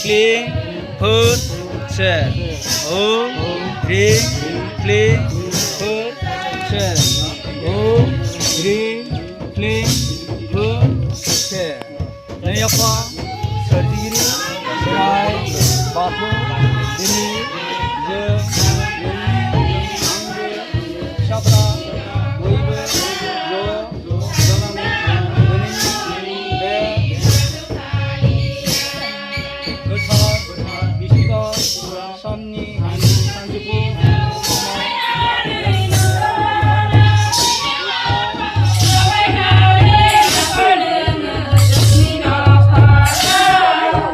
Kling, hut, se. Om, ring, kling, hut, se. Om, ring, kling, hut, se. Ini apa? Serdiri, serai, batu, ini, je, yuni, angge, syabra, wibe, yo, jangan, ini, be. Somni,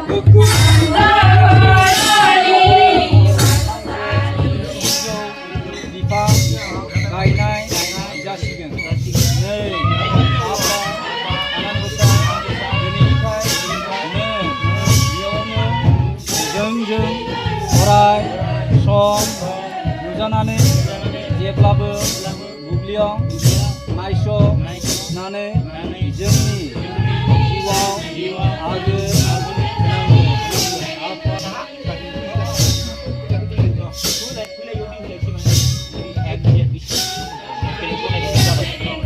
Sanjuku, Dipa, Kainai, Jasigen, Nei, Apa, Ananbusa, Denikai, Ne, Yono, Jengjeng, Orai, Som, Nujanane, Jeblabो, Bubliong, Naisho, Nane, Jengni, Jiwa, Age,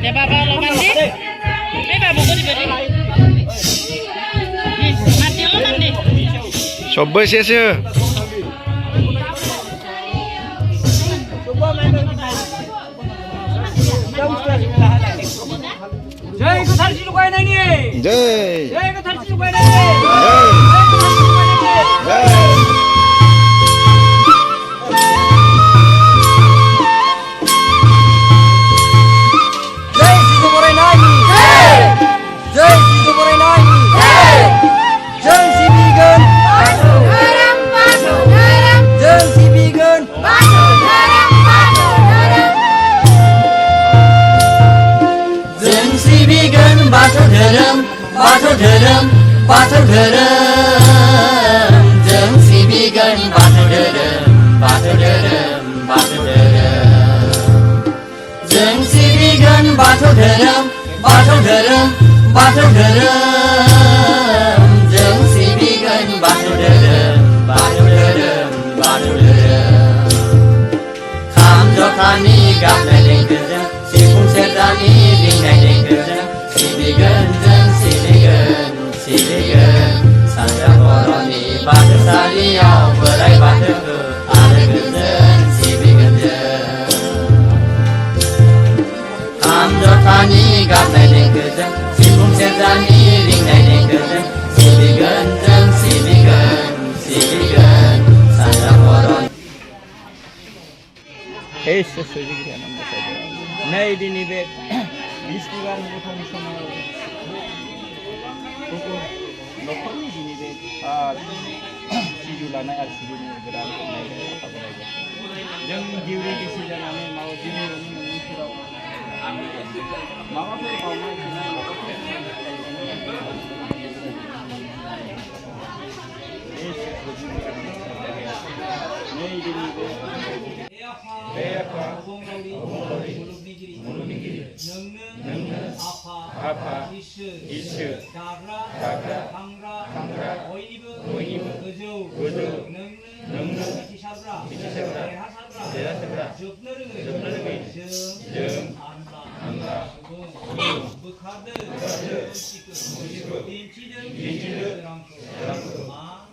Bapak lo mandi? Bapak mau diberi. Mati lo mandi. Coba sih. Jai ko tharsi lukai nai ni. Jai ko tharsi lukai nai. Bathौ धोरोम जों सिबिगोन बाथौ धोरोम जों सिबिगोन बाथौ धोरोम जों सिबिगोन बाथौ धोरोम खाम जथानि गाबनाय देंखोजों सिफुं सेरजानि रिंनाय देंखोजों सिबिगोन जों सिबिगोन सानजा बर'नि बाथौसालियाव बोराइ बाथौखौ आलो गोजोन सिबिगोन जों खाम जथानि गाबनाय देंखोजों सिफुं सेरजानि रिंनाय देंखोजों सिबिगोन जों सिबिगोन सानजा बर'नि Nei dini be bistigar muthon somaw Koko nokoni dini be sijulana ar sijuni geran nai apa boleh jeng jiuri kisi janane mau dini roni nani surau mama pun mau mai sini nei dini be 오봉로리 무릎니기리 능능 아파 이스 가라 강라 오이니브 그저 능능 미치사브라 대하사브라 적너르그 정 안다 부카드 시크 빈치드 마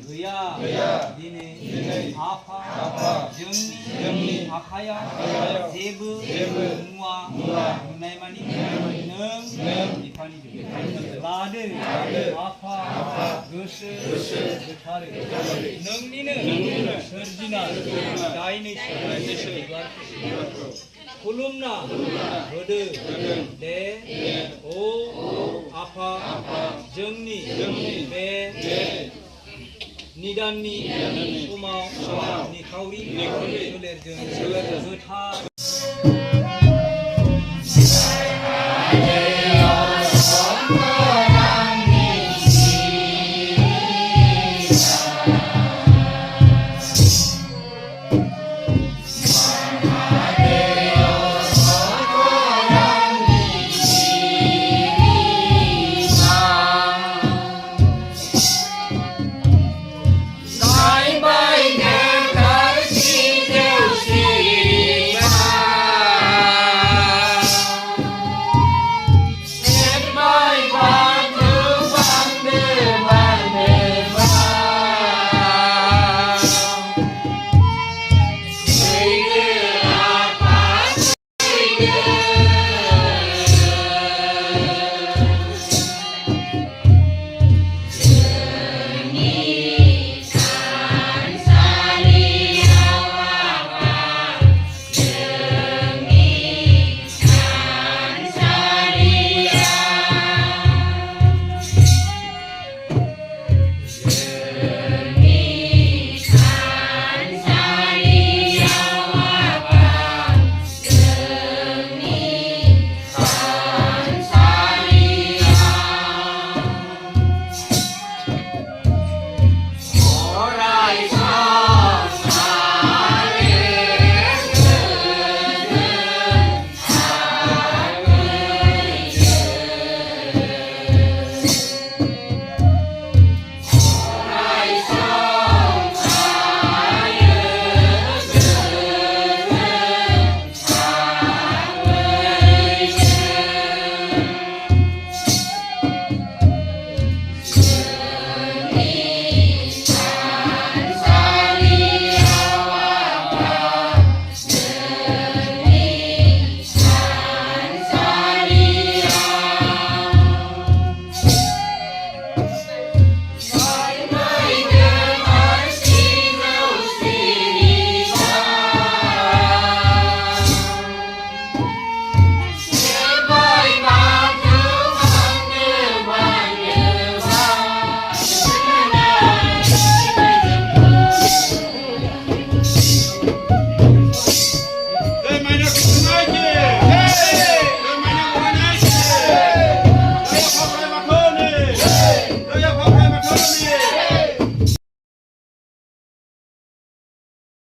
그야 니네 아파 정리 아파야 제부 응와 매만이 능 이파니 라드 아파 그스 그타르 능리는 설지나 다이니시 콜롬나 버드 오 아파 정리 배 니단니 소마 니카우리 솔레르 그타 Minor